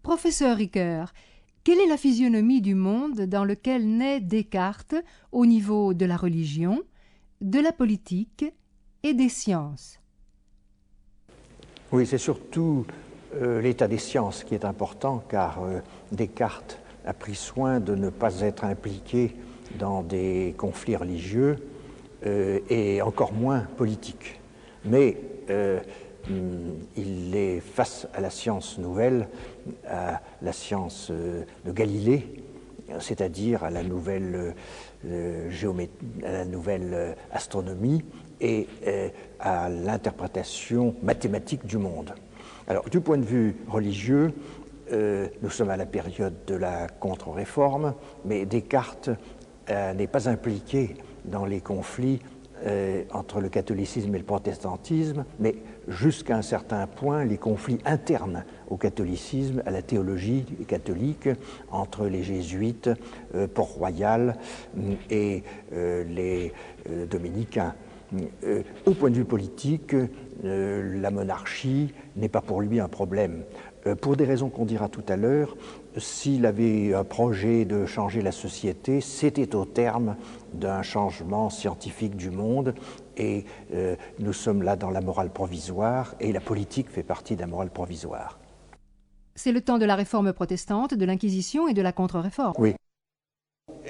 Professeur Ricoeur, quelle est la physionomie du monde dans lequel naît Descartes au niveau de la religion, de la politique et des sciences? Oui, c'est surtout l'état des sciences qui est important, car Descartes a pris soin de ne pas être impliqué dans des conflits religieux et encore moins politiques. Mais il est face à la science nouvelle, à la science de Galilée, c'est-à-dire à la nouvelle à la nouvelle astronomie et à l'interprétation mathématique du monde. Alors, du point de vue religieux, nous sommes à la période de la contre-réforme, mais Descartes n'est pas impliqué dans les conflits entre le catholicisme et le protestantisme, mais jusqu'à un certain point, les conflits internes au catholicisme, à la théologie catholique, entre les jésuites, Port-Royal et les dominicains. Au point de vue politique, la monarchie n'est pas pour lui un problème. Pour des raisons qu'on dira tout à l'heure, s'il avait un projet de changer la société, c'était au terme d'un changement scientifique du monde, et nous sommes là dans la morale provisoire, et la politique fait partie de la morale provisoire. C'est le temps de la réforme protestante, de l'Inquisition et de la contre-réforme. Oui,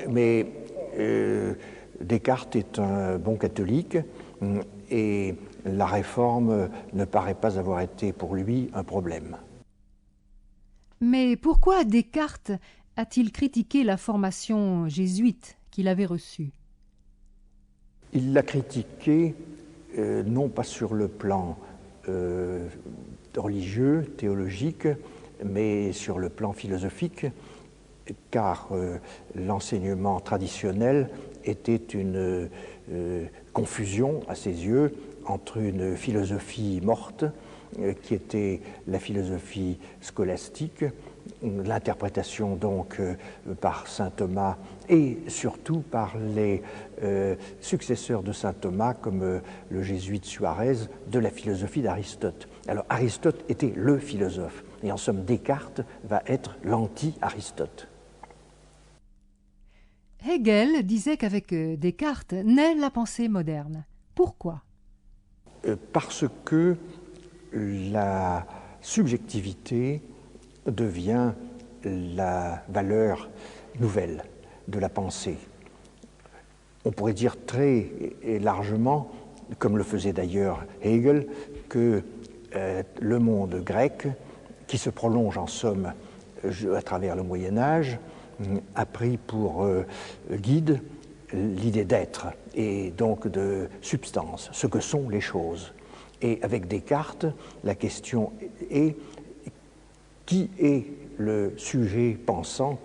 mais Descartes est un bon catholique, et la réforme ne paraît pas avoir été pour lui un problème. Mais pourquoi Descartes a-t-il critiqué la formation jésuite qu'il avait reçue? Il l'a critiqué non pas sur le plan religieux, théologique, mais sur le plan philosophique, car l'enseignement traditionnel était une confusion, à ses yeux, entre une philosophie morte, qui était la philosophie scolastique, l'interprétation donc par saint Thomas et surtout par les successeurs de saint Thomas comme le jésuite Suarez de la philosophie d'Aristote. Alors Aristote était le philosophe et en somme Descartes va être l'anti-Aristote. Hegel disait qu'avec Descartes naît la pensée moderne. Pourquoi? Parce que la subjectivité devient la valeur nouvelle de la pensée. On pourrait dire très largement, comme le faisait d'ailleurs Hegel, que le monde grec, qui se prolonge en somme à travers le Moyen-Âge, a pris pour guide l'idée d'être et donc de substance, ce que sont les choses. Et avec Descartes, la question est qui est le sujet pensant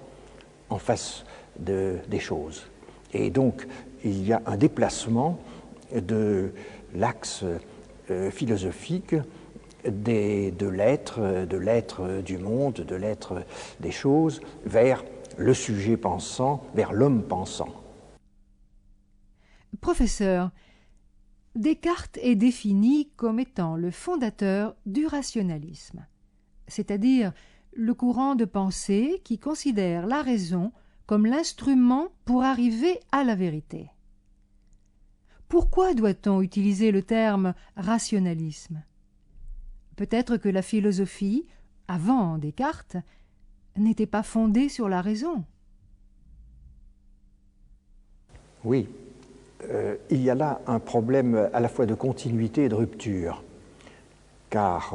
en face des choses. Et donc, il y a un déplacement de l'axe philosophique de l'être du monde, de l'être des choses, vers le sujet pensant, vers l'homme pensant. Professeur, Descartes est défini comme étant le fondateur du rationalisme, c'est-à-dire le courant de pensée qui considère la raison comme l'instrument pour arriver à la vérité. Pourquoi doit-on utiliser le terme rationalisme? Peut-être que la philosophie, avant Descartes, n'était pas fondée sur la raison. Oui, il y a là un problème à la fois de continuité et de rupture, car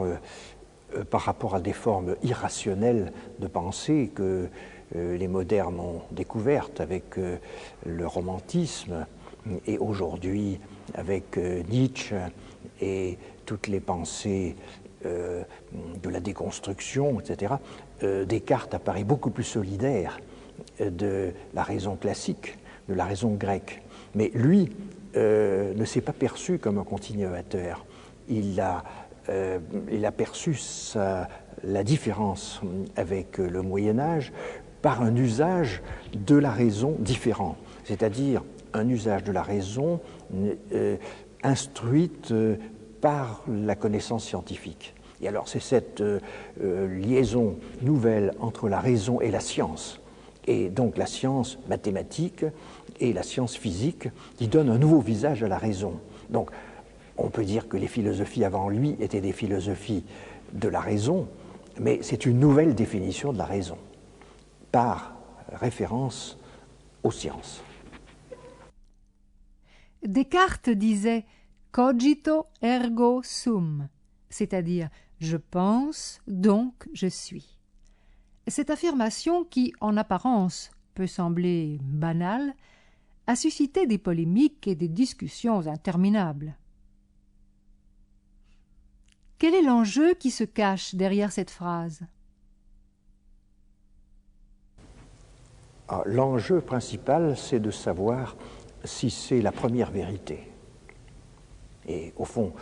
par rapport à des formes irrationnelles de pensée que les modernes ont découvertes avec le romantisme et aujourd'hui avec Nietzsche et toutes les pensées de la déconstruction, etc., Descartes apparaît beaucoup plus solidaire de la raison classique, de la raison grecque. Mais lui ne s'est pas perçu comme un continuateur. Il a perçu la différence avec le Moyen-Âge par un usage de la raison différent, c'est-à-dire un usage de la raison instruite par la connaissance scientifique. Et alors c'est cette liaison nouvelle entre la raison et la science, et donc la science mathématique et la science physique, qui donne un nouveau visage à la raison. Donc on peut dire que les philosophies avant lui étaient des philosophies de la raison, mais c'est une nouvelle définition de la raison, par référence aux sciences. Descartes disait « cogito ergo sum », c'est-à-dire « je pense, donc je suis ». Cette affirmation qui, en apparence, peut sembler banale, a suscité des polémiques et des discussions interminables. Quel est l'enjeu qui se cache derrière cette phrase? L'enjeu principal, c'est de savoir si c'est la première vérité. Et au fond,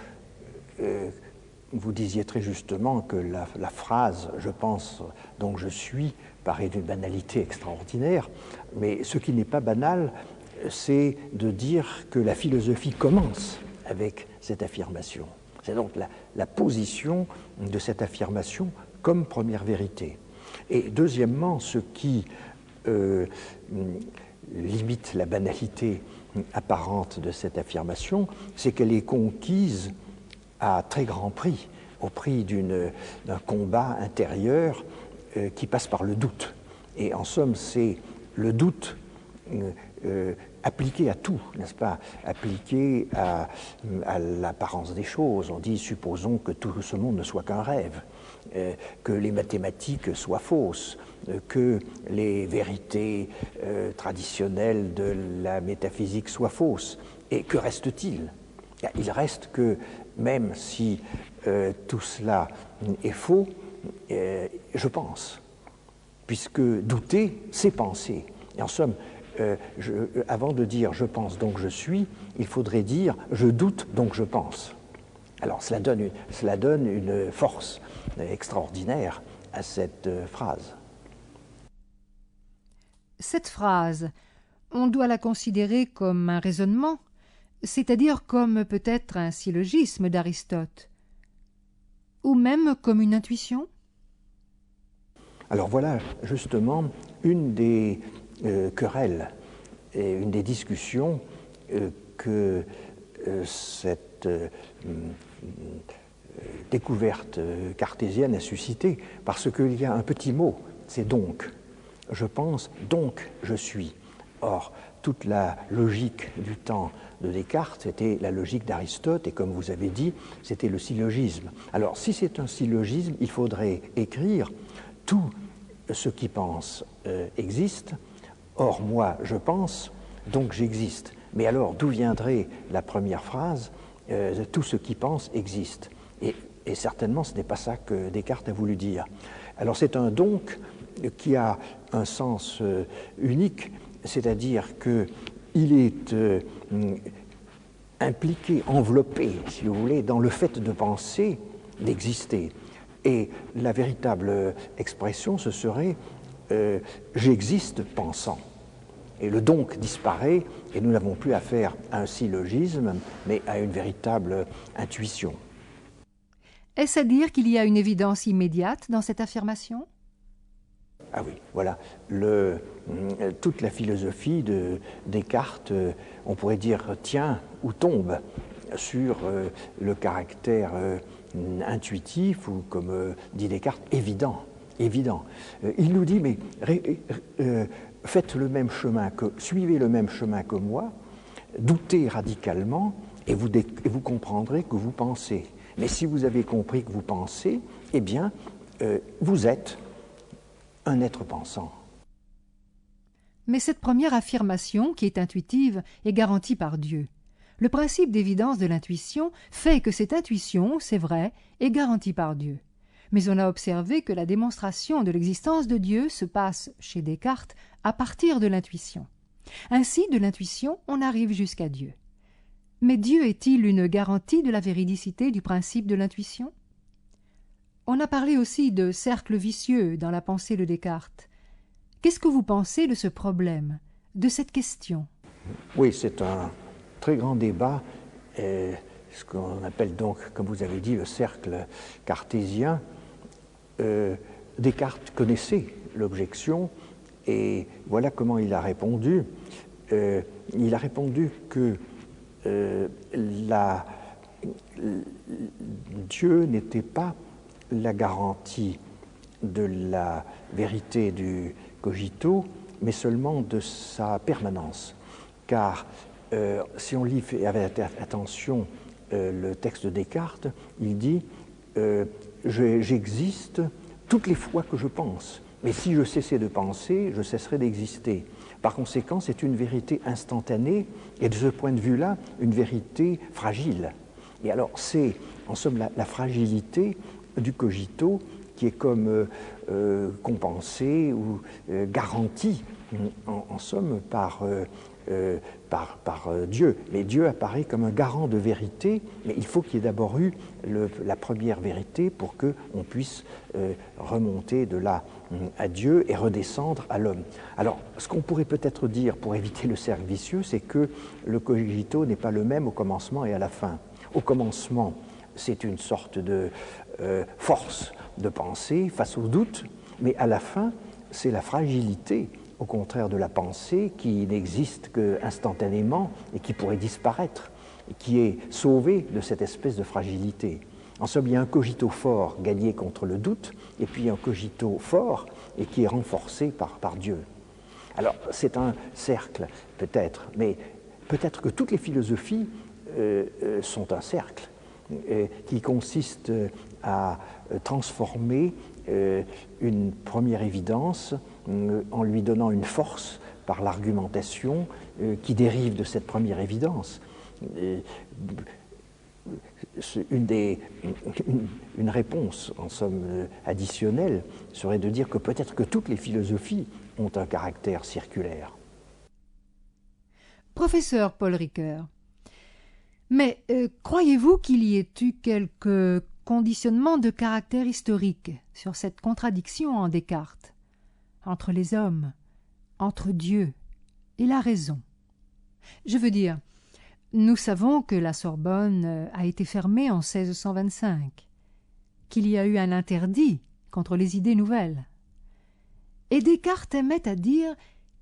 vous disiez très justement que la phrase « je pense, donc je suis » paraît d'une banalité extraordinaire, mais ce qui n'est pas banal, c'est de dire que la philosophie commence avec cette affirmation. C'est donc la position de cette affirmation comme première vérité. Et deuxièmement, ce qui limite la banalité apparente de cette affirmation, c'est qu'elle est conquise à très grand prix, au prix d'un combat intérieur qui passe par le doute. Et en somme, c'est le doute appliqué à tout, n'est-ce pas? Appliqué à l'apparence des choses. On dit, supposons que tout ce monde ne soit qu'un rêve, que les mathématiques soient fausses, que les vérités traditionnelles de la métaphysique soient fausses. Et que reste-t-il? Il reste que, même si tout cela est faux, je pense, puisque douter, c'est penser. Et en somme, avant de dire « je pense, donc je suis », il faudrait dire « je doute, donc je pense ». Alors cela donne une force extraordinaire à cette phrase. Cette phrase, on doit la considérer comme un raisonnement, c'est-à-dire comme peut-être un syllogisme d'Aristote, ou même comme une intuition? Alors voilà justement une des querelles et une des discussions que cette découverte cartésienne a suscité, parce qu'il y a un petit mot, c'est donc. Je pense, donc je suis. Or, toute la logique du temps de Descartes, c'était la logique d'Aristote, et comme vous avez dit, c'était le syllogisme. Alors, si c'est un syllogisme, il faudrait écrire tout ce qui pense existe, or moi je pense, donc j'existe. Mais alors, d'où viendrait la première phrase tout ce qui pense existe? Et certainement, ce n'est pas ça que Descartes a voulu dire. Alors, c'est un donc qui a un sens unique, c'est-à-dire qu'il est impliqué, enveloppé, si vous voulez, dans le fait de penser, d'exister. Et la véritable expression, ce serait j'existe pensant. Et le donc disparaît, et nous n'avons plus affaire à un syllogisme, mais à une véritable intuition. Est-ce à dire qu'il y a une évidence immédiate dans cette affirmation? Ah oui, voilà. Toute la philosophie de Descartes, on pourrait dire, tient ou tombe sur le caractère intuitif, ou comme dit Descartes, évident. Il nous dit, mais faites le même chemin suivez le même chemin que moi, doutez radicalement, et vous comprendrez que vous pensez. Mais si vous avez compris que vous pensez, eh bien, vous êtes un être pensant. Mais cette première affirmation, qui est intuitive, est garantie par Dieu. Le principe d'évidence de l'intuition fait que cette intuition, c'est vrai, est garantie par Dieu. Mais on a observé que la démonstration de l'existence de Dieu se passe, chez Descartes, à partir de l'intuition. Ainsi, de l'intuition, on arrive jusqu'à Dieu. Mais Dieu est-il une garantie de la véridicité du principe de l'intuition? On a parlé aussi de cercle vicieux dans la pensée de Descartes. Qu'est-ce que vous pensez de ce problème, de cette question? Oui, c'est un très grand débat, ce qu'on appelle donc, comme vous avez dit, le cercle cartésien. Descartes connaissait l'objection, et voilà comment il a répondu. Il a répondu que Dieu n'était pas la garantie de la vérité du cogito, mais seulement de sa permanence. Car si on lit avec attention le texte de Descartes, il dit j'existe toutes les fois que je pense, mais si je cessais de penser, je cesserais d'exister. Par conséquent, c'est une vérité instantanée, et de ce point de vue-là, une vérité fragile. Et alors, c'est en somme la fragilité du cogito qui est comme compensée ou garantie, en somme, par Dieu. Mais Dieu apparaît comme un garant de vérité, mais il faut qu'il y ait d'abord eu la première vérité pour qu'on puisse remonter de là à Dieu et redescendre à l'homme. Alors, ce qu'on pourrait peut-être dire pour éviter le cercle vicieux, c'est que le cogito n'est pas le même au commencement et à la fin. Au commencement, c'est une sorte de force de pensée face au doute, mais à la fin, c'est la fragilité, au contraire de la pensée, qui n'existe qu'instantanément et qui pourrait disparaître, et qui est sauvée de cette espèce de fragilité. En somme, il y a un cogito fort gagné contre le doute, et puis un cogito fort et qui est renforcé par Dieu. Alors, c'est un cercle, peut-être, mais peut-être que toutes les philosophies sont un cercle qui consiste à transformer une première évidence en lui donnant une force par l'argumentation qui dérive de cette première évidence. Une réponse, en somme, additionnelle serait de dire que peut-être que toutes les philosophies ont un caractère circulaire. Professeur Paul Ricoeur, mais croyez-vous qu'il y ait eu quelques conditionnements de caractère historique sur cette contradiction en Descartes entre les hommes, entre Dieu et la raison. Je veux dire, nous savons que la Sorbonne a été fermée en 1625, qu'il y a eu un interdit contre les idées nouvelles. Et Descartes aimait à dire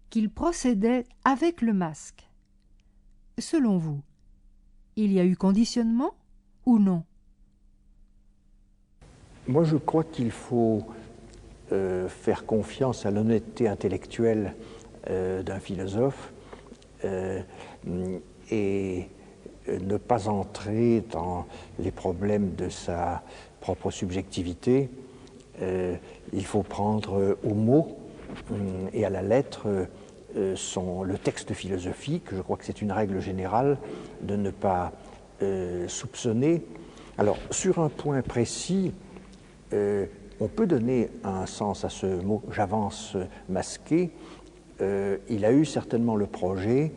qu'il procédait avec le masque. Selon vous, il y a eu conditionnement ou non? Moi, je crois qu'il faut faire confiance à l'honnêteté intellectuelle d'un philosophe et ne pas entrer dans les problèmes de sa propre subjectivité. Il faut prendre au mot et à la lettre le texte philosophique. Je crois que c'est une règle générale de ne pas soupçonner. Alors, sur un point précis, on peut donner un sens à ce mot « j'avance masqué ». Il a eu certainement le projet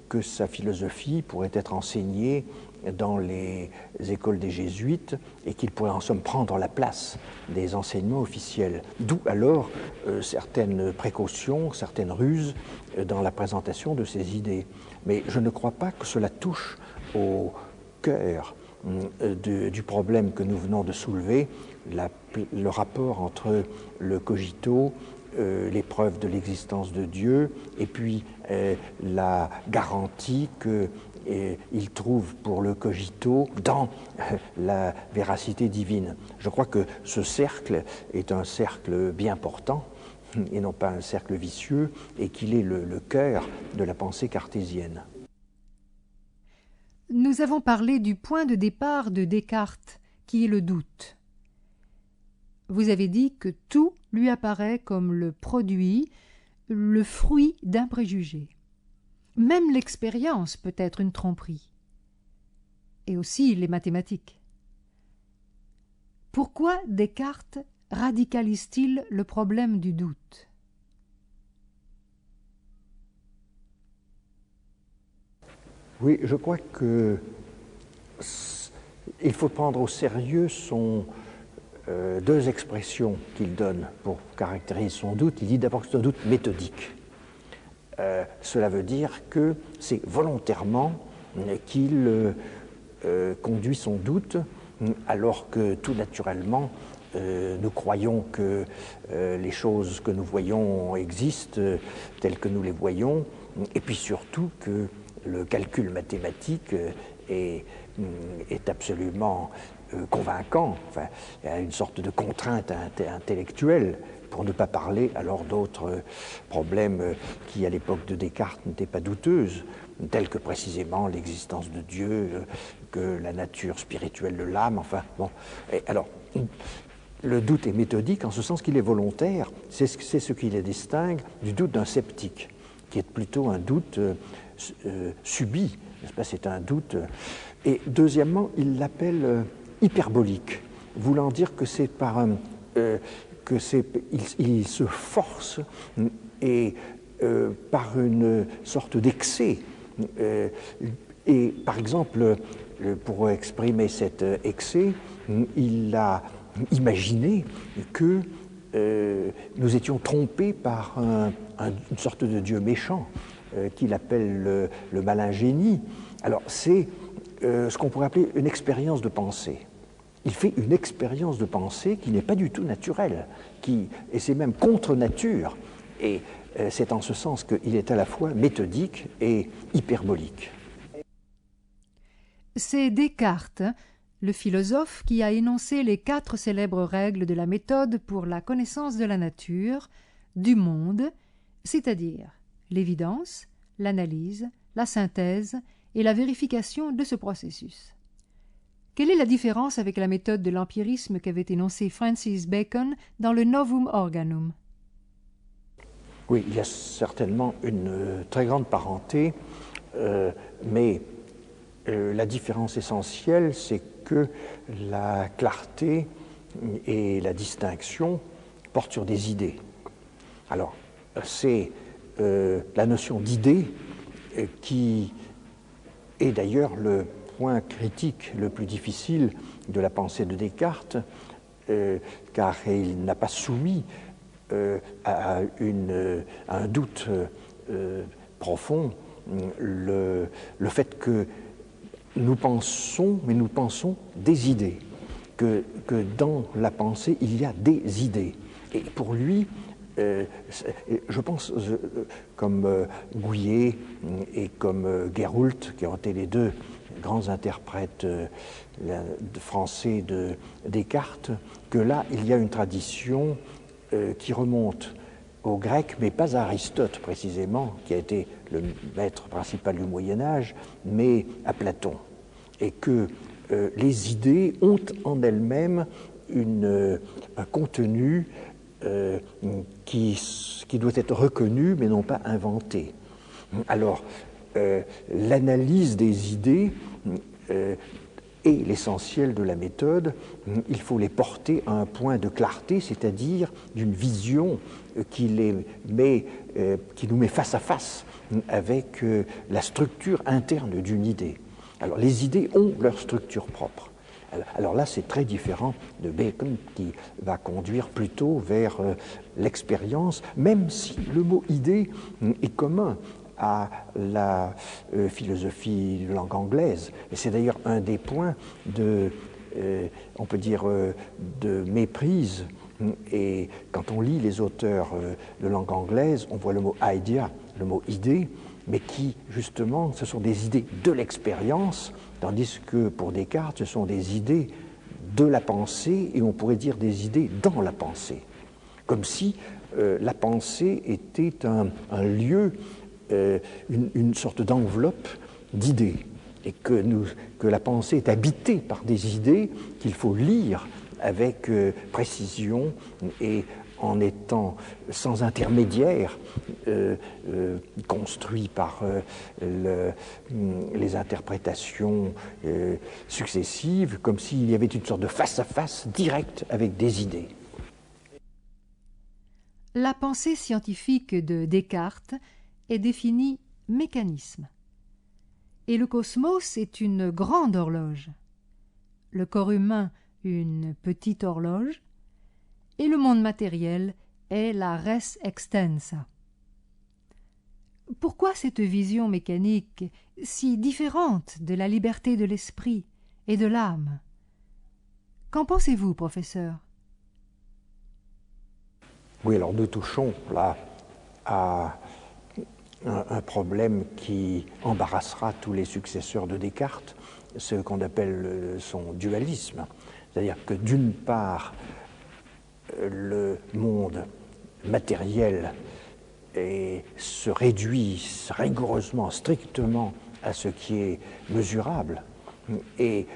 que sa philosophie pourrait être enseignée dans les écoles des jésuites et qu'il pourrait en somme prendre la place des enseignements officiels. D'où alors certaines précautions, certaines ruses dans la présentation de ces idées. Mais je ne crois pas que cela touche au cœur du problème que nous venons de soulever, le rapport entre le cogito, les preuves de l'existence de Dieu, et puis la garantie qu'il trouve pour le cogito dans la véracité divine. Je crois que ce cercle est un cercle bien portant, et non pas un cercle vicieux, et qu'il est le cœur de la pensée cartésienne. Nous avons parlé du point de départ de Descartes, qui est le doute. Vous avez dit que tout lui apparaît comme le produit, le fruit d'un préjugé. Même l'expérience peut être une tromperie. Et aussi les mathématiques. Pourquoi Descartes radicalise-t-il le problème du doute? Oui, je crois que il faut prendre au sérieux deux expressions qu'il donne pour caractériser son doute. Il dit d'abord que c'est un doute méthodique. Cela veut dire que c'est volontairement qu'il conduit son doute, alors que tout naturellement, nous croyons que les choses que nous voyons existent telles que nous les voyons, et puis surtout que le calcul mathématique est absolument convaincant. Enfin, il y a une sorte de contrainte intellectuelle, pour ne pas parler alors d'autres problèmes qui, à l'époque de Descartes, n'étaient pas douteuses, tels que précisément l'existence de Dieu, que la nature spirituelle de l'âme, enfin, bon. Et alors, le doute est méthodique en ce sens qu'il est volontaire, c'est ce qui les distingue du doute d'un sceptique, qui est plutôt un doute subi, n'est-ce pas? C'est un doute. Et deuxièmement, il l'appelle hyperbolique, voulant dire que c'est il se force et par une sorte d'excès. Et par exemple, pour exprimer cet excès, il a imaginé que nous étions trompés par une sorte de Dieu méchant qu'il appelle le malin génie. Alors c'est ce qu'on pourrait appeler une expérience de pensée. Il fait une expérience de pensée qui n'est pas du tout naturelle, et c'est même contre nature. Et c'est en ce sens qu'il est à la fois méthodique et hyperbolique. C'est Descartes, le philosophe, qui a énoncé les 4 célèbres règles de la méthode pour la connaissance de la nature, du monde, c'est-à-dire l'évidence, l'analyse, la synthèse et la vérification de ce processus. Quelle est la différence avec la méthode de l'empirisme qu'avait énoncée Francis Bacon dans le Novum Organum? Oui, il y a certainement une très grande parenté, mais la différence essentielle, c'est que la clarté et la distinction portent sur des idées. Alors, c'est la notion d'idée qui est d'ailleurs le point critique le plus difficile de la pensée de Descartes, car il n'a pas soumis à un doute profond, le fait que nous pensons, mais nous pensons des idées, que dans la pensée, il y a des idées. Et pour lui, je pense, comme Gouillet et comme Gerholt, qui ont été les deux grands interprètes français de Descartes, que là, il y a une tradition qui remonte aux Grecs, mais pas à Aristote précisément, qui a été le maître principal du Moyen-Âge, mais à Platon. Et que les idées ont en elles-mêmes un contenu qui doit être reconnu, mais non pas inventé. Alors, l'analyse des idées est l'essentiel de la méthode. Il faut les porter à un point de clarté, c'est-à-dire d'une vision qui nous met face à face avec la structure interne d'une idée. Alors, les idées ont leur structure propre. Alors là, c'est très différent de Bacon, qui va conduire plutôt vers l'expérience, même si le mot « idée » est commun à la philosophie de langue anglaise. Et c'est d'ailleurs un des points on peut dire, de méprise. Et quand on lit les auteurs de langue anglaise, on voit le mot « idea », le mot « idée », mais qui, justement, ce sont des idées de l'expérience, tandis que pour Descartes, ce sont des idées de la pensée, et on pourrait dire des idées dans la pensée. Comme si la pensée était un lieu, une sorte d'enveloppe d'idées, et que la pensée est habitée par des idées qu'il faut lire avec précision et en étant sans intermédiaire, construit par les interprétations successives, comme s'il y avait une sorte de face-à-face direct avec des idées. La pensée scientifique de Descartes est définie mécanisme. Et le cosmos est une grande horloge, le corps humain une petite horloge, et le monde matériel est la res extensa. Pourquoi cette vision mécanique si différente de la liberté de l'esprit et de l'âme? Qu'en pensez-vous, professeur? Oui, alors nous touchons là à un problème qui embarrassera tous les successeurs de Descartes, ce qu'on appelle son dualisme. C'est-à-dire que d'une part, le monde matériel se réduit rigoureusement, strictement à ce qui est mesurable, et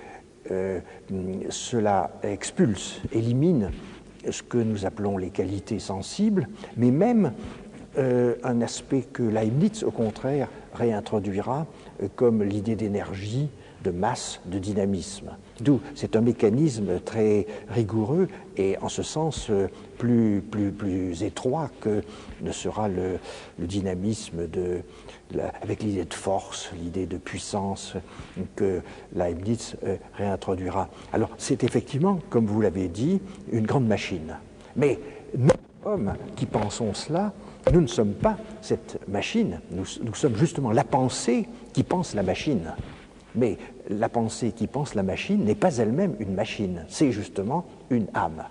cela expulse, élimine ce que nous appelons les qualités sensibles, mais même un aspect que Leibniz, au contraire, réintroduira comme l'idée d'énergie, de masse, de dynamisme. D'où c'est un mécanisme très rigoureux et en ce sens plus étroit que ne sera le dynamisme avec l'idée de force, l'idée de puissance que Leibniz réintroduira. Alors c'est effectivement, comme vous l'avez dit, une grande machine. Mais nous, hommes qui pensons cela, nous ne sommes pas cette machine, nous sommes justement la pensée qui pense la machine. Mais la pensée qui pense la machine n'est pas elle-même une machine, c'est justement une âme.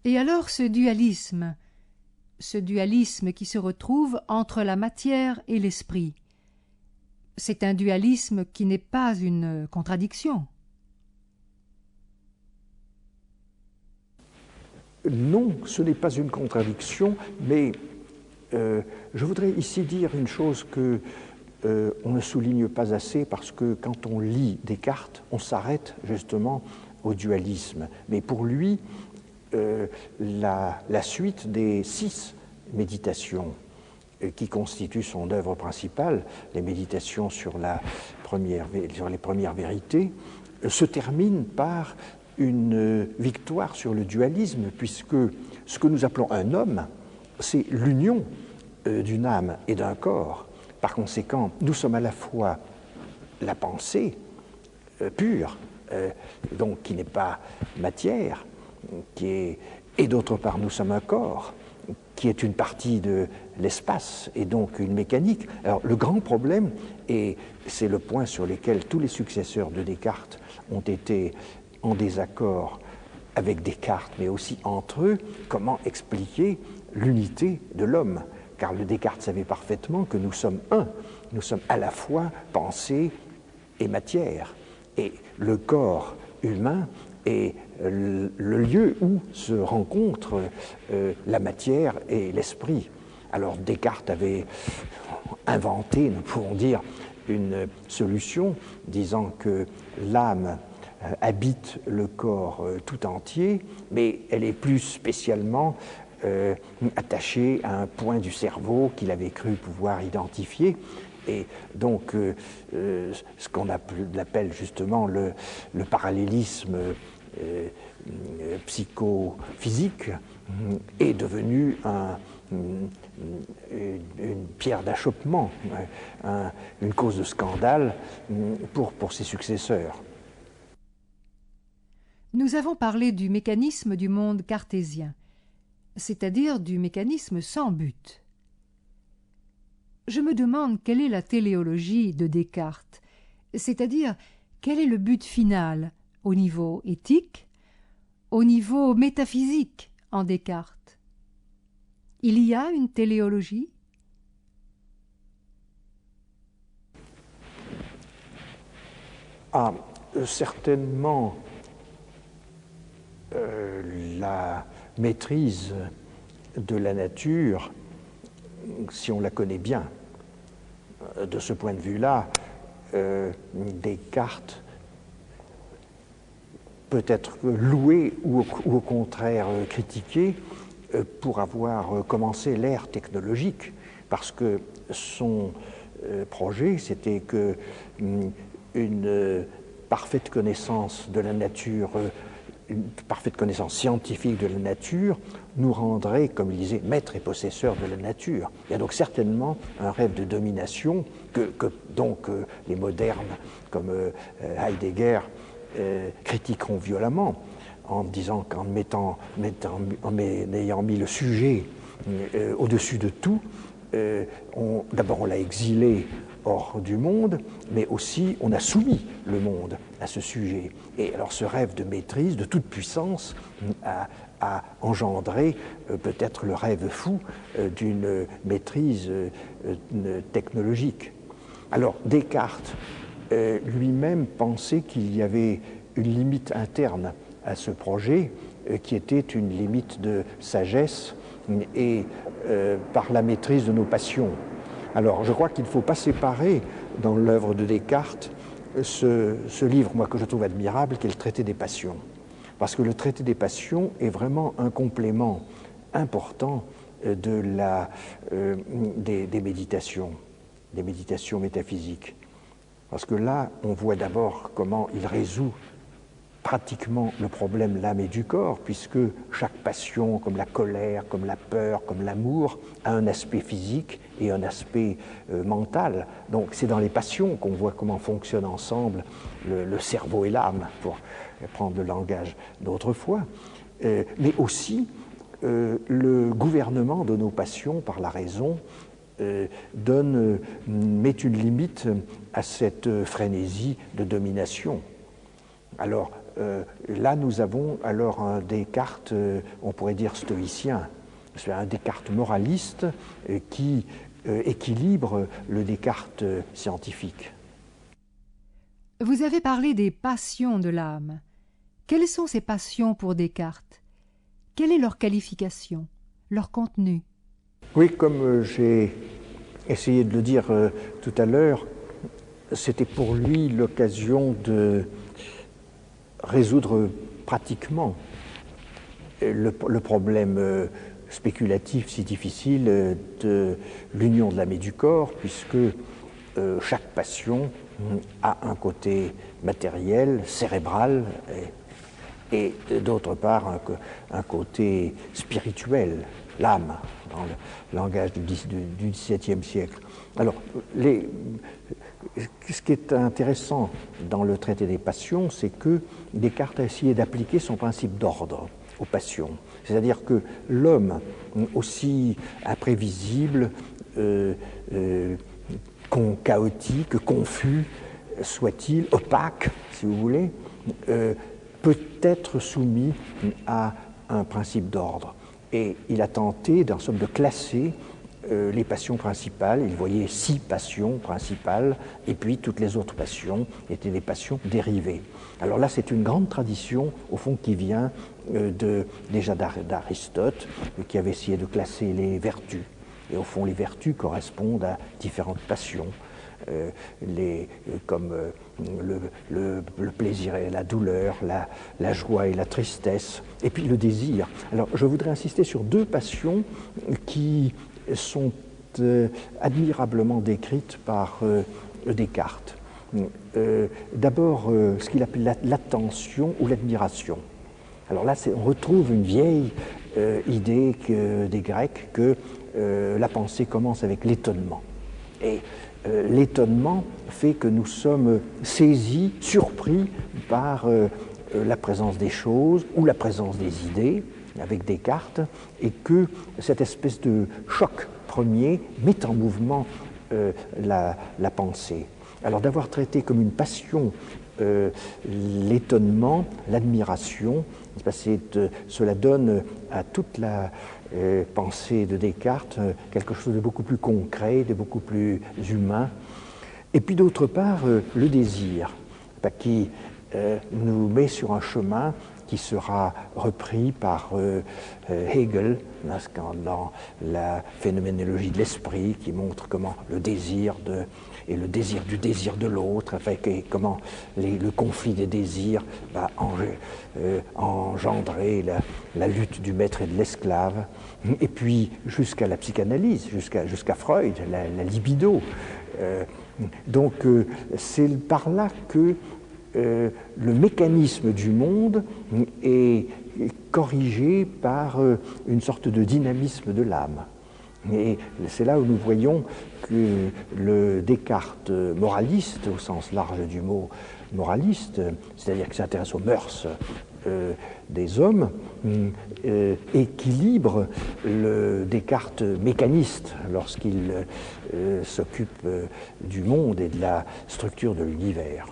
Et alors ce dualisme qui se retrouve entre la matière et l'esprit, c'est un dualisme qui n'est pas une contradiction. Non, ce n'est pas une contradiction, mais je voudrais ici dire une chose que on ne souligne pas assez, parce que quand on lit Descartes, on s'arrête justement au dualisme. Mais pour lui, la suite des 6 méditations qui constituent son œuvre principale, les méditations sur les premières vérités, se termine par une victoire sur le dualisme, puisque ce que nous appelons un homme, c'est l'union d'une âme et d'un corps. Par conséquent, nous sommes à la fois la pensée pure donc qui n'est pas matière, et d'autre part nous sommes un corps, qui est une partie de l'espace et donc une mécanique. Alors le grand problème, et c'est le point sur lequel tous les successeurs de Descartes ont été en désaccord avec Descartes, mais aussi entre eux, comment expliquer l'unité de l'homme. Car le Descartes savait parfaitement que nous sommes un, nous sommes à la fois pensée et matière. Et le corps humain est le lieu où se rencontrent la matière et l'esprit. Alors Descartes avait inventé, nous pouvons dire, une solution disant que l'âme habite le corps tout entier, mais elle est plus spécialement attachée à un point du cerveau qu'il avait cru pouvoir identifier. Et donc, ce qu'on appelle justement le parallélisme psychophysique est devenu une pierre d'achoppement, une cause de scandale pour ses successeurs. Nous avons parlé du mécanisme du monde cartésien, c'est-à-dire du mécanisme sans but. Je me demande quelle est la téléologie de Descartes, c'est-à-dire quel est le but final au niveau éthique, au niveau métaphysique en Descartes. Il y a une téléologie ? Certainement, la maîtrise de la nature, si on la connaît bien. De ce point de vue-là, Descartes peut être loué ou au contraire critiqué pour avoir commencé l'ère technologique, parce que son projet, c'était que une parfaite connaissance de la nature, une parfaite connaissance scientifique de la nature nous rendrait, comme il disait, maîtres et possesseurs de la nature. Il y a donc certainement un rêve de domination que les modernes comme Heidegger critiqueront violemment, en disant qu'en ayant mis le sujet au-dessus de tout, d'abord on l'a exilé hors du monde, mais aussi on a soumis le monde à ce sujet. Et alors ce rêve de maîtrise, de toute puissance, a engendré peut-être le rêve fou d'une maîtrise technologique. Alors Descartes lui-même pensait qu'il y avait une limite interne à ce projet, qui était une limite de sagesse et par la maîtrise de nos passions. Alors, je crois qu'il ne faut pas séparer dans l'œuvre de Descartes ce livre, moi, que je trouve admirable, qui est le Traité des passions. Parce que le Traité des passions est vraiment un complément important des méditations métaphysiques. Parce que là, on voit d'abord comment il résout pratiquement le problème l'âme et du corps, puisque chaque passion, comme la colère, comme la peur, comme l'amour, a un aspect physique et un aspect mental. Donc c'est dans les passions qu'on voit comment fonctionnent ensemble le cerveau et l'âme, pour prendre le langage d'autrefois, mais aussi le gouvernement de nos passions par la raison met une limite à cette frénésie de domination. Alors là, nous avons alors un Descartes, on pourrait dire stoïcien, c'est un Descartes moraliste qui équilibre le Descartes scientifique. Vous avez parlé des passions de l'âme. Quelles sont ces passions pour Descartes? Quelle est leur qualification, leur contenu? Oui, comme j'ai essayé de le dire tout à l'heure, c'était pour lui l'occasion de résoudre pratiquement le problème spéculatif si difficile de l'union de l'âme et du corps, puisque chaque passion a un côté matériel, cérébral, et d'autre part un côté spirituel. l'âme, dans le langage du XVIIe siècle. Alors, ce qui est intéressant dans le traité des passions, c'est que Descartes a essayé d'appliquer son principe d'ordre aux passions. C'est-à-dire que l'homme, aussi imprévisible, chaotique, confus, soit-il, opaque, si vous voulez, peut être soumis à un principe d'ordre. Et il a tenté, en somme, de classer les passions principales. Il voyait 6 passions principales, et puis toutes les autres passions étaient des passions dérivées. Alors là, c'est une grande tradition, au fond, qui vient déjà d'Aristote, qui avait essayé de classer les vertus. Et au fond, les vertus correspondent à différentes passions, comme le plaisir et la douleur, la joie et la tristesse, et puis le désir. Alors, je voudrais insister sur 2 passions qui sont admirablement décrites par Descartes. D'abord, ce qu'il appelle l'attention ou l'admiration. Alors là, on retrouve une vieille idée des Grecs que la pensée commence avec l'étonnement. Et l'étonnement fait que nous sommes saisis, surpris par la présence des choses ou la présence des idées, avec Descartes, et que cette espèce de choc premier met en mouvement la pensée. Alors d'avoir traité comme une passion l'étonnement, l'admiration, cela donne à toute la pensée de Descartes quelque chose de beaucoup plus concret, de beaucoup plus humain. Et puis d'autre part, le désir, qui nous met sur un chemin qui sera repris par Hegel dans la phénoménologie de l'esprit, qui montre comment le désir et le désir du désir de l'autre, comment le conflit des désirs va engendrer la lutte du maître et de l'esclave, et puis jusqu'à la psychanalyse, jusqu'à Freud, la libido. Donc c'est par là que le mécanisme du monde est corrigé par une sorte de dynamisme de l'âme. Et c'est là où nous voyons que le Descartes moraliste, au sens large du mot moraliste, c'est-à-dire qui s'intéresse aux mœurs des hommes, équilibre le Descartes mécaniste lorsqu'il s'occupe du monde et de la structure de l'univers.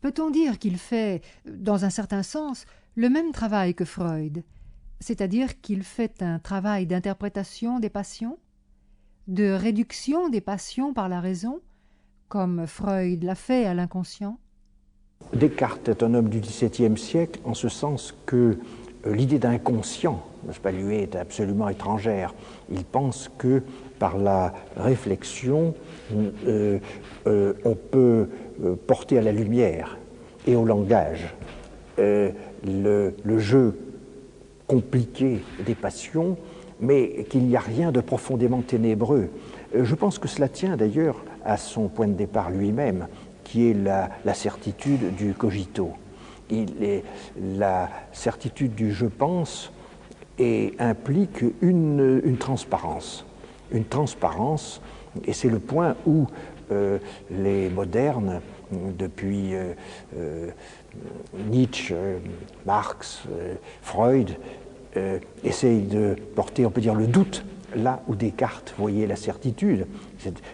Peut-on dire qu'il fait, dans un certain sens, le même travail que Freud, c'est-à-dire qu'il fait un travail d'interprétation des passions, de réduction des passions par la raison, comme Freud l'a fait à l'inconscient? Descartes est un homme du XVIIe siècle en ce sens que l'idée d'inconscient, n'est-ce pas, lui est absolument étrangère. Il pense que par la réflexion, on peut porter à la lumière et au langage le jeu compliqué des passions, mais qu'il n'y a rien de profondément ténébreux. Je pense que cela tient d'ailleurs à son point de départ lui-même, qui est la certitude du cogito. La certitude du je pense et implique une transparence. Une transparence, et c'est le point où les modernes, depuis Nietzsche, Marx, Freud, essayent de porter, on peut dire, le doute là où Descartes voyait la certitude.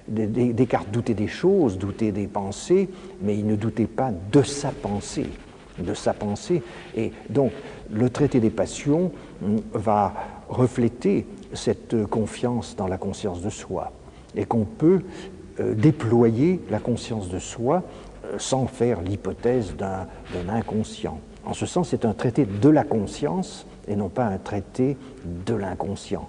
Descartes doutait des choses, doutait des pensées, mais il ne doutait pas de sa pensée. Et donc, le traité des passions va refléter cette confiance dans la conscience de soi, et qu'on peut déployer la conscience de soi sans faire l'hypothèse d'un inconscient. En ce sens, c'est un traité de la conscience et non pas un traité de l'inconscient.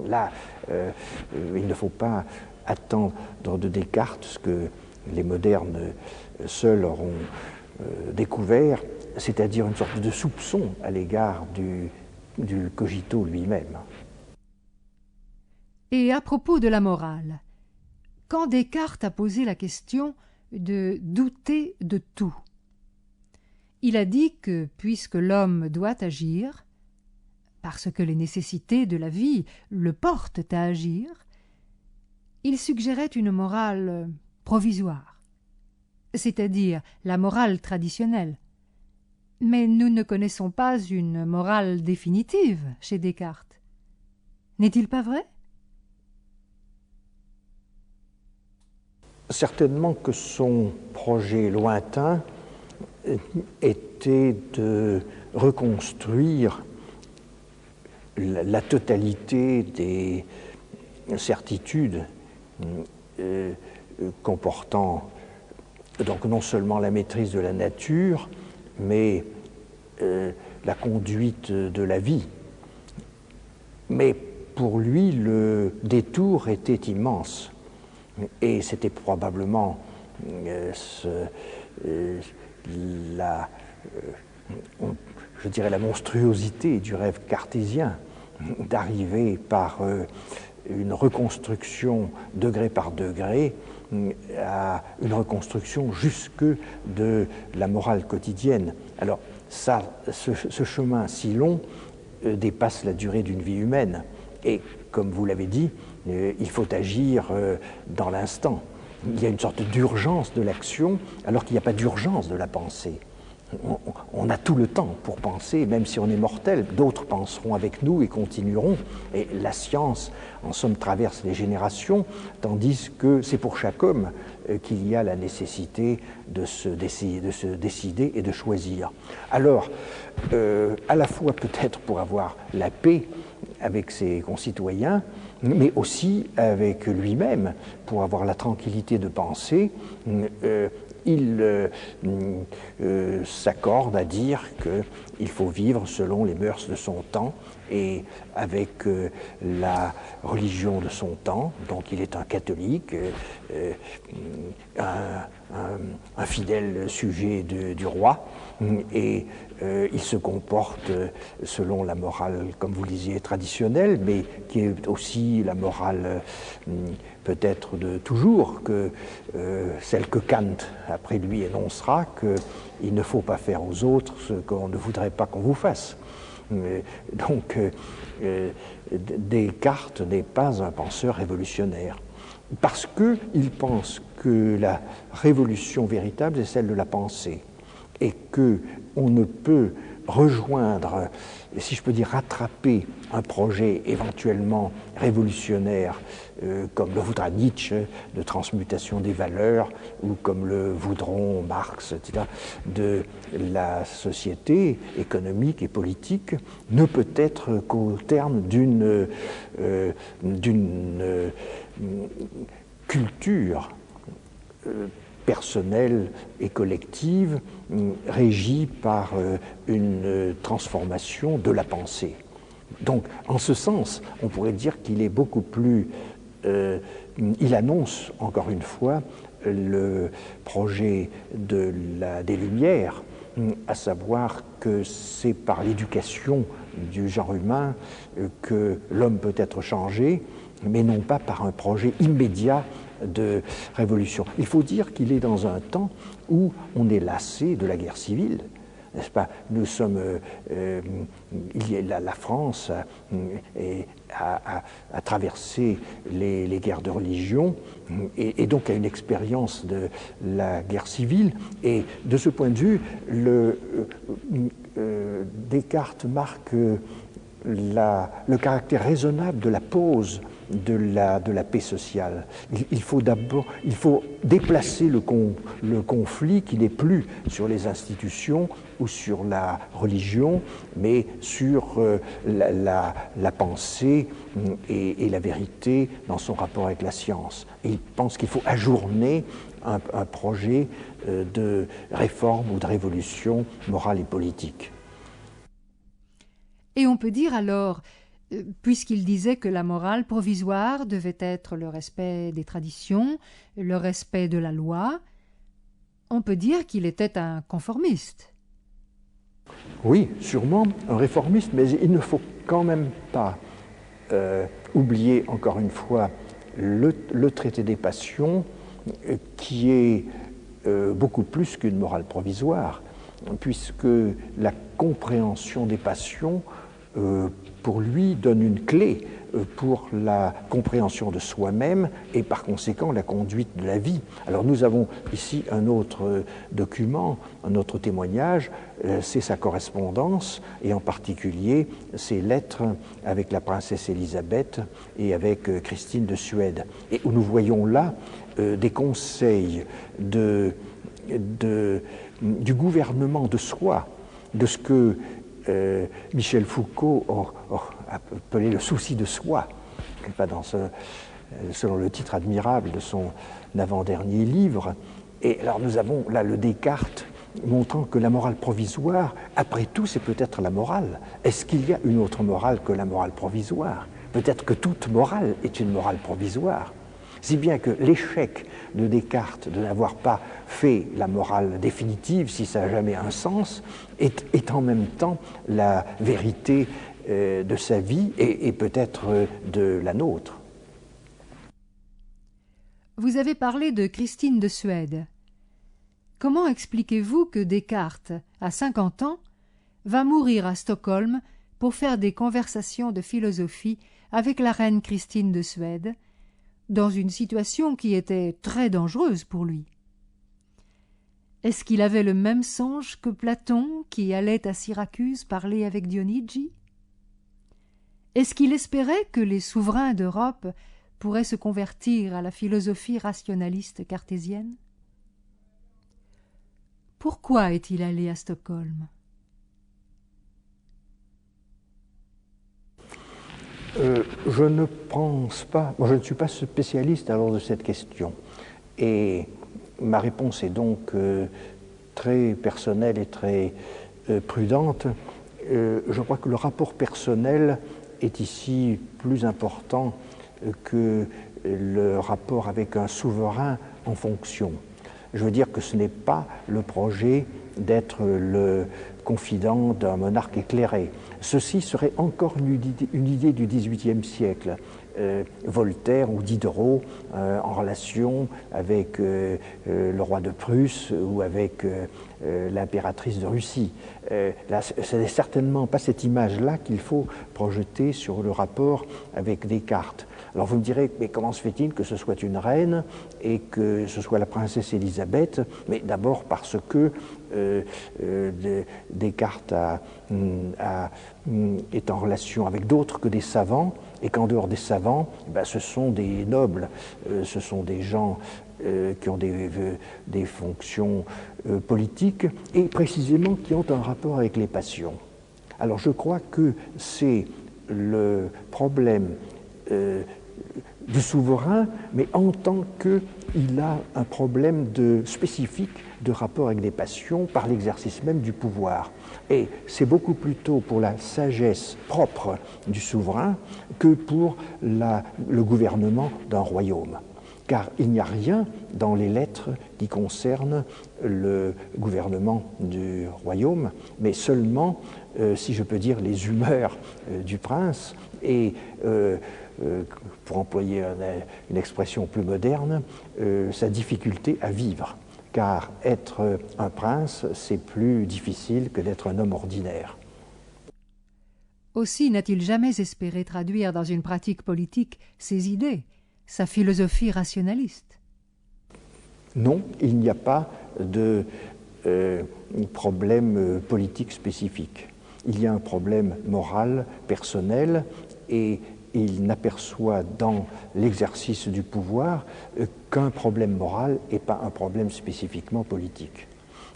Là, il ne faut pas attendre de Descartes ce que les modernes seuls auront découvert, c'est-à-dire une sorte de soupçon à l'égard du cogito lui-même. Et à propos de la morale, quand Descartes a posé la question de douter de tout, il a dit que, puisque l'homme doit agir, parce que les nécessités de la vie le portent à agir, il suggérait une morale provisoire, c'est-à-dire la morale traditionnelle. Mais nous ne connaissons pas une morale définitive chez Descartes. N'est-il pas vrai? Certainement que son projet lointain était de reconstruire la totalité des certitudes comportant donc non seulement la maîtrise de la nature, mais la conduite de la vie. Mais pour lui, le détour était immense. Et c'était probablement je dirais la monstruosité du rêve cartésien d'arriver par une reconstruction degré par degré à une reconstruction jusque de la morale quotidienne. Alors ça, ce chemin si long dépasse la durée d'une vie humaine. Et comme vous l'avez dit, il faut agir dans l'instant. Il y a une sorte d'urgence de l'action alors qu'il n'y a pas d'urgence de la pensée. On a tout le temps pour penser, même si on est mortel, d'autres penseront avec nous et continueront. Et la science, en somme, traverse les générations, tandis que c'est pour chaque homme qu'il y a la nécessité de se décider et de choisir. Alors, à la fois peut-être pour avoir la paix avec ses concitoyens, mais aussi avec lui-même, pour avoir la tranquillité de penser, il s'accorde à dire qu'il faut vivre selon les mœurs de son temps et avec la religion de son temps. Donc il est un catholique, un fidèle sujet du roi, et il se comporte selon la morale, comme vous le disiez, traditionnelle, mais qui est aussi la morale peut-être de toujours, celle que Kant, après lui, énoncera, qu'il ne faut pas faire aux autres ce qu'on ne voudrait pas qu'on vous fasse. Donc, Descartes n'est pas un penseur révolutionnaire, parce qu'il pense que la révolution véritable est celle de la pensée, et qu'on ne peut rejoindre, si je peux dire rattraper un projet éventuellement révolutionnaire, comme le voudra Nietzsche, de transmutation des valeurs, ou comme le voudront Marx, etc., de la société économique et politique, ne peut être qu'au terme d'une culture personnelle et collective régie par une transformation de la pensée. Donc, en ce sens, on pourrait dire qu'il est beaucoup plus... il annonce, encore une fois, le projet des Lumières, à savoir que c'est par l'éducation du genre humain que l'homme peut être changé, mais non pas par un projet immédiat de révolution. Il faut dire qu'il est dans un temps où on est lassé de la guerre civile, n'est-ce pas? Nous sommes, la France a traversé les guerres de religion et donc a une expérience de la guerre civile. Et de ce point de vue, Descartes marque le caractère raisonnable de la pause de la paix sociale. Il faut déplacer le conflit qui n'est plus sur les institutions ou sur la religion, mais sur la pensée et la vérité dans son rapport avec la science. Et il pense qu'il faut ajourner un projet de réforme ou de révolution morale et politique. Et on peut dire alors, puisqu'il disait que la morale provisoire devait être le respect des traditions, le respect de la loi, on peut dire qu'il était un conformiste. Oui, sûrement un réformiste, mais il ne faut quand même pas oublier, encore une fois, le traité des passions, qui est beaucoup plus qu'une morale provisoire, puisque la compréhension des passions pour lui, donne une clé pour la compréhension de soi-même et par conséquent la conduite de la vie. Alors nous avons ici un autre document, un autre témoignage, c'est sa correspondance et en particulier ses lettres avec la princesse Élisabeth et avec Christine de Suède. Et où nous voyons là des conseils du gouvernement de soi, de ce que Michel Foucault a appelé le souci de soi, selon le titre admirable de son avant-dernier livre. Et alors nous avons là le Descartes montrant que la morale provisoire, après tout, c'est peut-être la morale. Est-ce qu'il y a une autre morale que la morale provisoire? Peut-être que toute morale est une morale provisoire. Si bien que l'échec de Descartes de n'avoir pas fait la morale définitive, si ça n'a jamais un sens, est en même temps la vérité de sa vie et peut-être de la nôtre. Vous avez parlé de Christine de Suède. Comment expliquez-vous que Descartes, à 50 ans, va mourir à Stockholm pour faire des conversations de philosophie avec la reine Christine de Suède, dans une situation qui était très dangereuse pour lui? Est-ce qu'il avait le même songe que Platon qui allait à Syracuse parler avec Dionigi? Est-ce qu'il espérait que les souverains d'Europe pourraient se convertir à la philosophie rationaliste cartésienne? Pourquoi est-il allé à Stockholm? Je ne pense pas, moi je ne suis pas spécialiste alors de cette question, et ma réponse est donc très personnelle et très prudente. Je crois que le rapport personnel est ici plus important que le rapport avec un souverain en fonction. Je veux dire que ce n'est pas le projet d'être le confident d'un monarque éclairé. Ceci serait encore une idée du XVIIIe siècle. Voltaire ou Diderot en relation avec le roi de Prusse ou avec l'impératrice de Russie. Là, ce n'est certainement pas cette image-là qu'il faut projeter sur le rapport avec Descartes. Alors vous me direz, mais comment se fait-il que ce soit une reine et que ce soit la princesse Élisabeth? Mais d'abord parce que Descartes est en relation avec d'autres que des savants, et qu'en dehors des savants, ce sont des nobles, ce sont des gens qui ont des fonctions politiques et précisément qui ont un rapport avec les passions. Alors je crois que c'est le problème du souverain, mais en tant qu'il a un problème spécifique de rapport avec des passions par l'exercice même du pouvoir. Et c'est beaucoup plutôt pour la sagesse propre du souverain que pour le gouvernement d'un royaume. Car il n'y a rien dans les lettres qui concerne le gouvernement du royaume, mais seulement, si je peux dire, les humeurs du prince et pour employer une expression plus moderne, sa difficulté à vivre. Car être un prince, c'est plus difficile que d'être un homme ordinaire. Aussi n'a-t-il jamais espéré traduire dans une pratique politique ses idées, sa philosophie rationaliste? Non, il n'y a pas de problème politique spécifique. Il y a un problème moral, personnel, et il n'aperçoit dans l'exercice du pouvoir qu'un problème moral et pas un problème spécifiquement politique.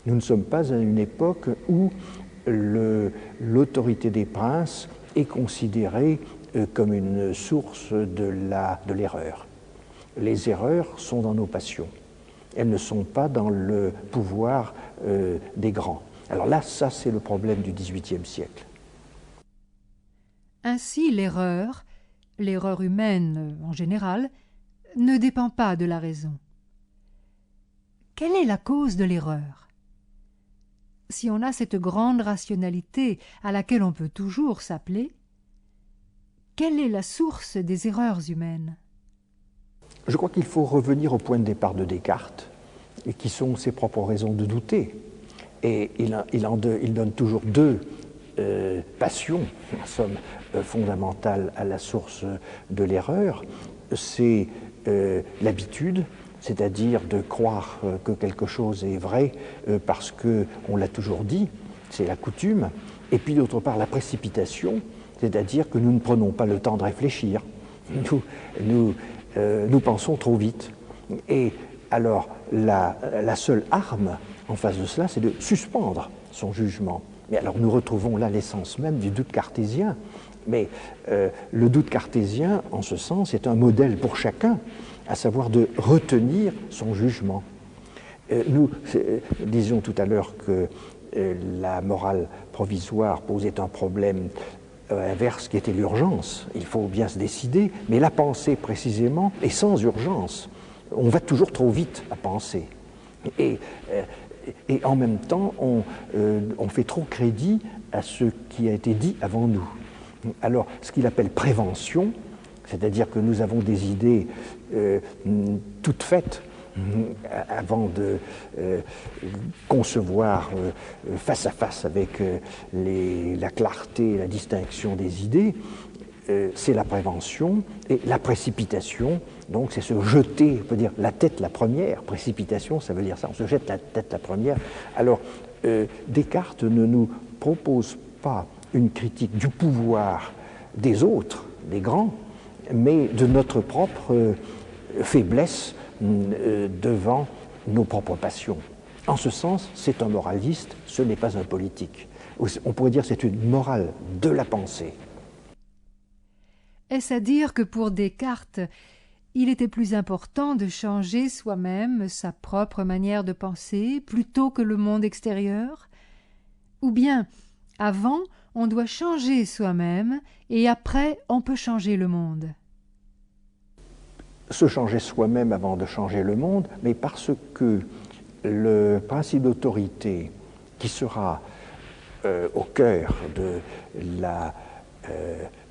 Nous ne sommes pas à une époque où l'autorité des princes est considérée comme une source de l'erreur. Les erreurs sont dans nos passions. Elles ne sont pas dans le pouvoir des grands. Alors là, ça c'est le problème du XVIIIe siècle. Ainsi, l'erreur humaine en général, ne dépend pas de la raison. Quelle est la cause de l'erreur? Si on a cette grande rationalité à laquelle on peut toujours s'appeler, quelle est la source des erreurs humaines? Je crois qu'il faut revenir au point de départ de Descartes, qui sont ses propres raisons de douter. Et il donne toujours deux passion, en somme, fondamentale à la source de l'erreur, c'est l'habitude, c'est-à-dire de croire que quelque chose est vrai parce qu'on l'a toujours dit, c'est la coutume, et puis d'autre part la précipitation, c'est-à-dire que nous ne prenons pas le temps de réfléchir, nous pensons trop vite. Et alors la seule arme en face de cela, c'est de suspendre son jugement. Mais alors nous retrouvons là l'essence même du doute cartésien. Mais le doute cartésien, en ce sens, est un modèle pour chacun, à savoir de retenir son jugement. Nous disions tout à l'heure que la morale provisoire posait un problème inverse qui était l'urgence. Il faut bien se décider, mais la pensée précisément est sans urgence. On va toujours trop vite à penser. Et en même temps, on fait trop crédit à ce qui a été dit avant nous. Alors, ce qu'il appelle prévention, c'est-à-dire que nous avons des idées toutes faites avant de concevoir face à face avec la clarté et la distinction des idées, c'est la prévention. Et la précipitation, donc c'est se jeter, on peut dire la tête la première. Précipitation, ça veut dire ça, on se jette la tête la première. Alors, Descartes ne nous propose pas une critique du pouvoir des autres, des grands, mais de notre propre faiblesse devant nos propres passions. En ce sens, c'est un moraliste, ce n'est pas un politique. On pourrait dire que c'est une morale de la pensée. Est-ce à dire que pour Descartes, il était plus important de changer soi-même sa propre manière de penser plutôt que le monde extérieur? Ou bien, avant, on doit changer soi-même et après, on peut changer le monde? Se changer soi-même avant de changer le monde, mais parce que le principe d'autorité qui sera au cœur de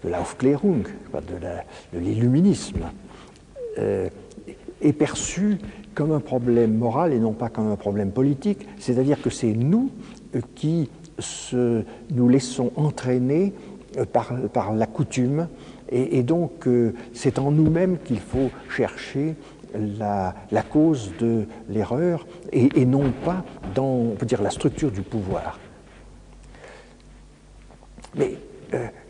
l'Aufklärung, de l'illuminisme, est perçu comme un problème moral et non pas comme un problème politique, c'est-à-dire que c'est nous qui nous laissons entraîner par la coutume, et donc c'est en nous-mêmes qu'il faut chercher la cause de l'erreur et non pas dans, on peut dire, la structure du pouvoir. Mais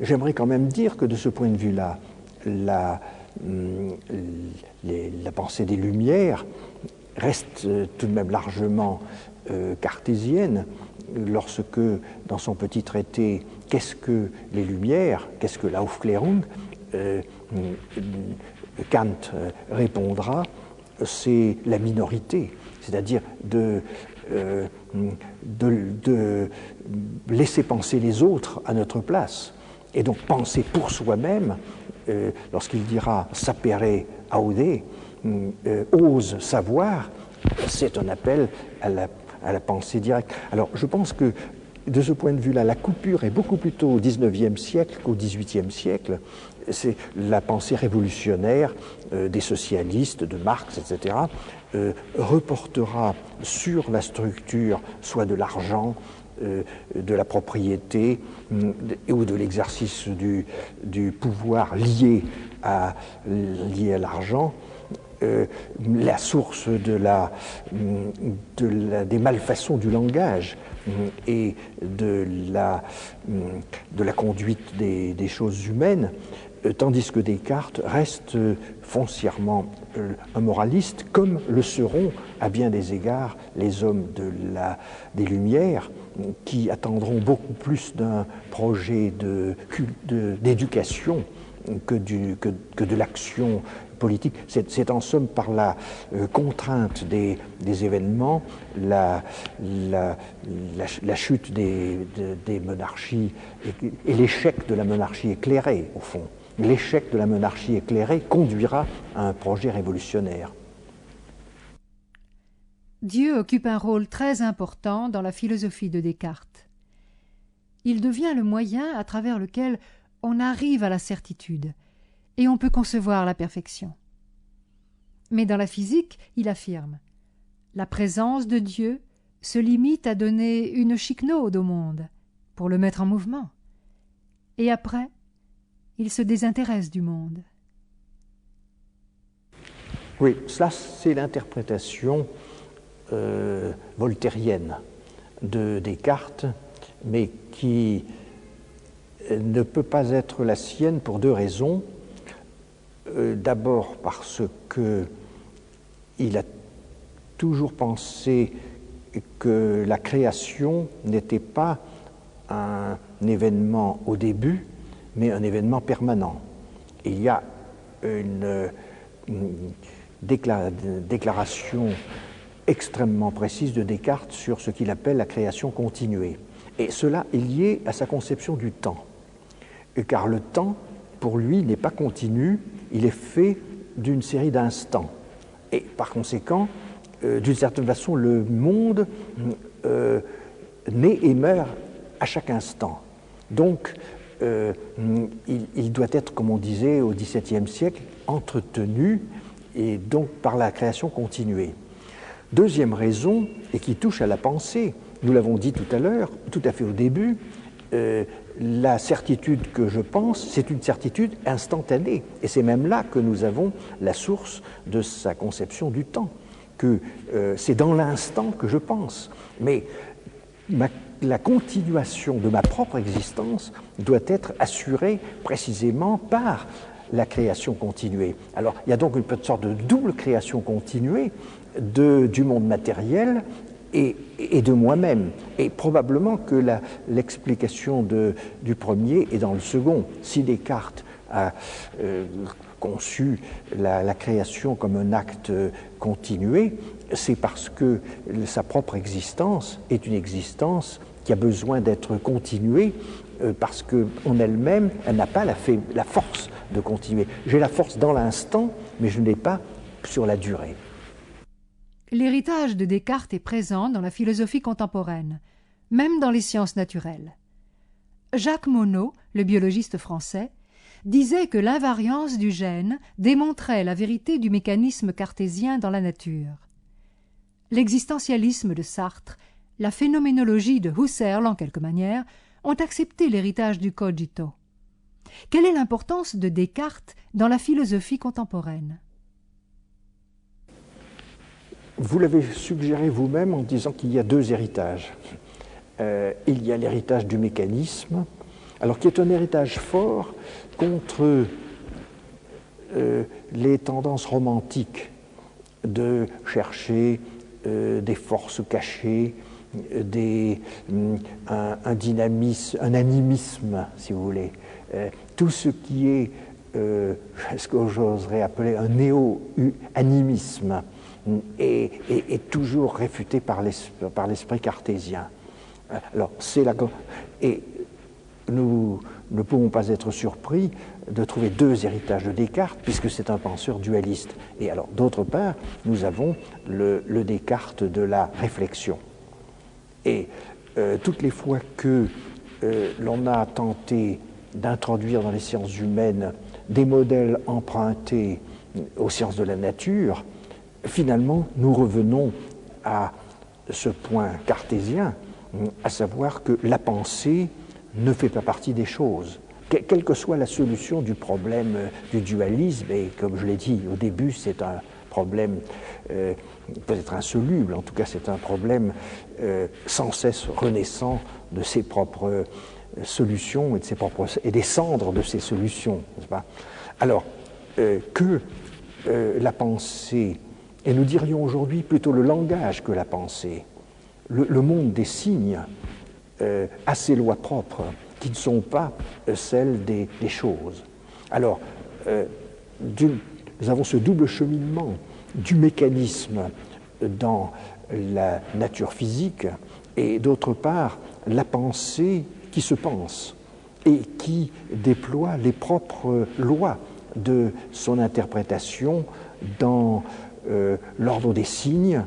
j'aimerais quand même dire que de ce point de vue-là, la pensée des Lumières reste tout de même largement cartésienne, lorsque, dans son petit traité « Qu'est-ce que les Lumières ? Qu'est-ce que l'Aufklärung ?» Kant répondra « c'est la minorité », c'est-à-dire de laisser penser les autres à notre place, et donc penser pour soi-même, lorsqu'il dira « sapere aude », ose savoir, c'est un appel à la pensée directe. Alors je pense que de ce point de vue-là, la coupure est beaucoup plus tôt au XIXe siècle qu'au XVIIIe siècle. C'est la pensée révolutionnaire des socialistes, de Marx, etc., reportera sur la structure soit de l'argent, de la propriété ou de l'exercice du pouvoir lié à l'argent, la source des malfaçons du langage et de la conduite des choses humaines, tandis que Descartes reste foncièrement un moraliste, comme le seront à bien des égards les hommes des Lumières, qui attendront beaucoup plus d'un projet d'éducation que de l'action politique. C'est en somme par la contrainte des événements, la chute des monarchies et l'échec de la monarchie éclairée, au fond. L'échec de la monarchie éclairée conduira à un projet révolutionnaire. Dieu occupe un rôle très important dans la philosophie de Descartes. Il devient le moyen à travers lequel on arrive à la certitude, et on peut concevoir la perfection. Mais dans la physique, il affirme « La présence de Dieu se limite à donner une chiquenaude au monde, pour le mettre en mouvement. Et après, il se désintéresse du monde. Oui, cela c'est l'interprétation voltairienne de Descartes, mais qui ne peut pas être la sienne pour deux raisons. D'abord parce qu'il a toujours pensé que la création n'était pas un événement au début, mais un événement permanent. Il y a une déclaration extrêmement précise de Descartes sur ce qu'il appelle la création continuée. Et cela est lié à sa conception du temps. Car le temps, pour lui, n'est pas continu, il est fait d'une série d'instants. Et par conséquent, d'une certaine façon, le monde naît et meurt à chaque instant. Donc, il doit être, comme on disait au XVIIe siècle, entretenu, et donc par la création continuée. Deuxième raison, et qui touche à la pensée, nous l'avons dit tout à l'heure, tout à fait au début, la certitude que je pense, c'est une certitude instantanée. Et c'est même là que nous avons la source de sa conception du temps, que c'est dans l'instant que je pense. Mais la continuation de ma propre existence doit être assurée précisément par la création continuée. Alors, il y a donc une sorte de double création continuée du monde matériel et de moi-même. Et probablement que l'explication du premier est dans le second. Si Descartes a conçu la création comme un acte continué, c'est parce que sa propre existence est une existence qui a besoin d'être continuée parce qu'en elle-même, elle n'a pas la force de continuer. J'ai la force dans l'instant, mais je ne l'ai pas sur la durée. L'héritage de Descartes est présent dans la philosophie contemporaine, même dans les sciences naturelles. Jacques Monod, le biologiste français, disait que l'invariance du gène démontrait la vérité du mécanisme cartésien dans la nature. L'existentialisme de Sartre, la phénoménologie de Husserl en quelque manière, ont accepté l'héritage du cogito. Quelle est l'importance de Descartes dans la philosophie contemporaine ? Vous l'avez suggéré vous-même en disant qu'il y a deux héritages. Il y a l'héritage du mécanisme, alors qui est un héritage fort contre les tendances romantiques de chercher des forces cachées, un dynamisme, un animisme, si vous voulez. Tout ce qui est ce que j'oserais appeler un néo-animisme est toujours réfuté par l'esprit cartésien. Alors, et nous ne pouvons pas être surpris de trouver deux héritages de Descartes, puisque c'est un penseur dualiste. Et alors, d'autre part, nous avons le Descartes de la réflexion. Et toutes les fois que l'on a tenté d'introduire dans les sciences humaines des modèles empruntés aux sciences de la nature, finalement, nous revenons à ce point cartésien, à savoir que la pensée ne fait pas partie des choses. Quelle que soit la solution du problème du dualisme, et comme je l'ai dit au début, c'est un problème peut-être insoluble, en tout cas c'est un problème sans cesse renaissant de ses propres solutions et des cendres de ses solutions, n'est-ce pas ? Alors, que la pensée, et nous dirions aujourd'hui plutôt le langage que la pensée, le monde des signes a ses lois propres qui ne sont pas celles des choses. Alors, nous avons ce double cheminement du mécanisme dans la nature physique et d'autre part la pensée qui se pense et qui déploie les propres lois de son interprétation dans l'ordre des signes,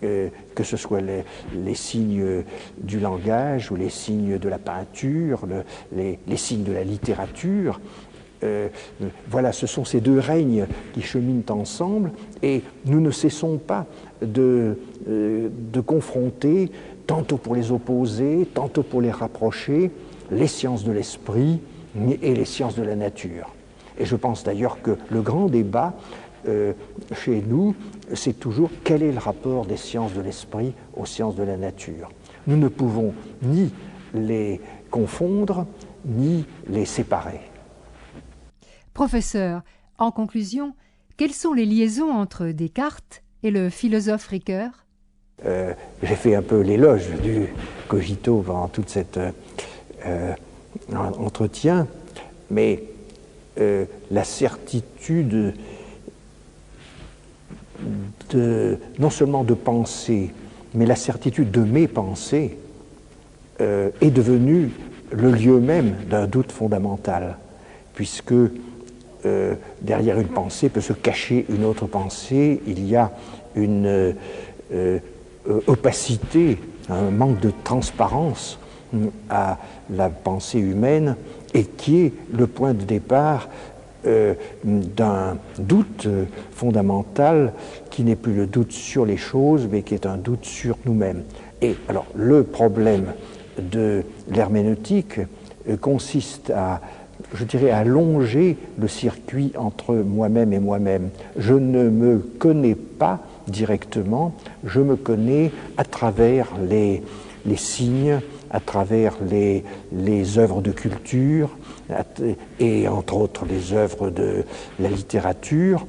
que ce soit les signes du langage ou les signes de la peinture, les signes de la littérature. Voilà, ce sont ces deux règnes qui cheminent ensemble et nous ne cessons pas de confronter tantôt pour les opposer, tantôt pour les rapprocher, les sciences de l'esprit et les sciences de la nature. Et je pense d'ailleurs que le grand débat chez nous, c'est toujours quel est le rapport des sciences de l'esprit aux sciences de la nature. Nous ne pouvons ni les confondre, ni les séparer. Professeur, en conclusion, quelles sont les liaisons entre Descartes et le philosophe Ricoeur? J'ai fait un peu l'éloge du cogito pendant tout cet entretien, mais la certitude non seulement de penser, mais la certitude de mes pensées est devenue le lieu même d'un doute fondamental, puisque derrière une pensée peut se cacher une autre pensée, il y a une opacité, un manque de transparence à la pensée humaine, et qui est le point de départ d'un doute fondamental qui n'est plus le doute sur les choses, mais qui est un doute sur nous-mêmes. Et alors, le problème de l'herméneutique consiste à, je dirais, à longer le circuit entre moi-même et moi-même. Je ne me connais pas directement, je me connais à travers les signes, à travers les œuvres de culture et entre autres les œuvres de la littérature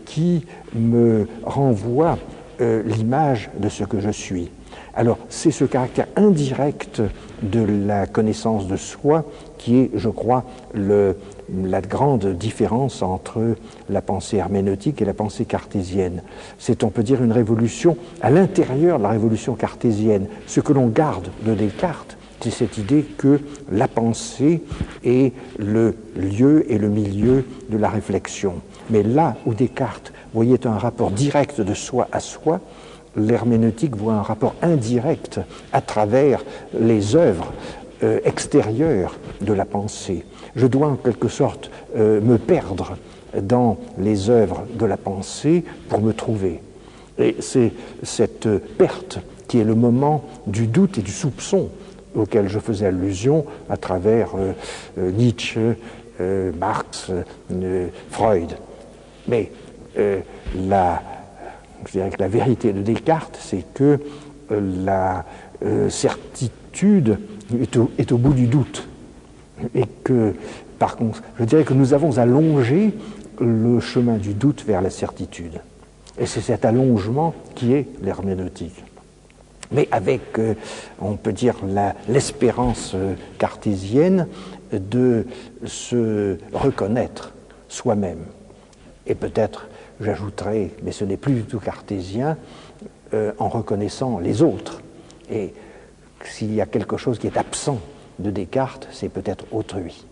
qui me renvoient l'image de ce que je suis. Alors c'est ce caractère indirect de la connaissance de soi qui est, je crois, la grande différence entre la pensée herméneutique et la pensée cartésienne. C'est, on peut dire, une révolution à l'intérieur de la révolution cartésienne. Ce que l'on garde de Descartes, c'est cette idée que la pensée est le lieu et le milieu de la réflexion. Mais là où Descartes voyait un rapport direct de soi à soi, l'herméneutique voit un rapport indirect à travers les œuvres extérieures de la pensée. Je dois en quelque sorte me perdre dans les œuvres de la pensée pour me trouver. Et c'est cette perte qui est le moment du doute et du soupçon auquel je faisais allusion à travers Nietzsche, Marx, Freud. Mais je dirais que la vérité de Descartes, c'est que la certitude est au bout du doute. Et que, par contre, je dirais que nous avons allongé le chemin du doute vers la certitude. Et c'est cet allongement qui est l'herméneutique. Mais avec, on peut dire, l'espérance cartésienne de se reconnaître soi-même. Et peut-être, j'ajouterai, mais ce n'est plus du tout cartésien, en reconnaissant les autres. Et s'il y a quelque chose qui est absent de Descartes, c'est peut-être autrui.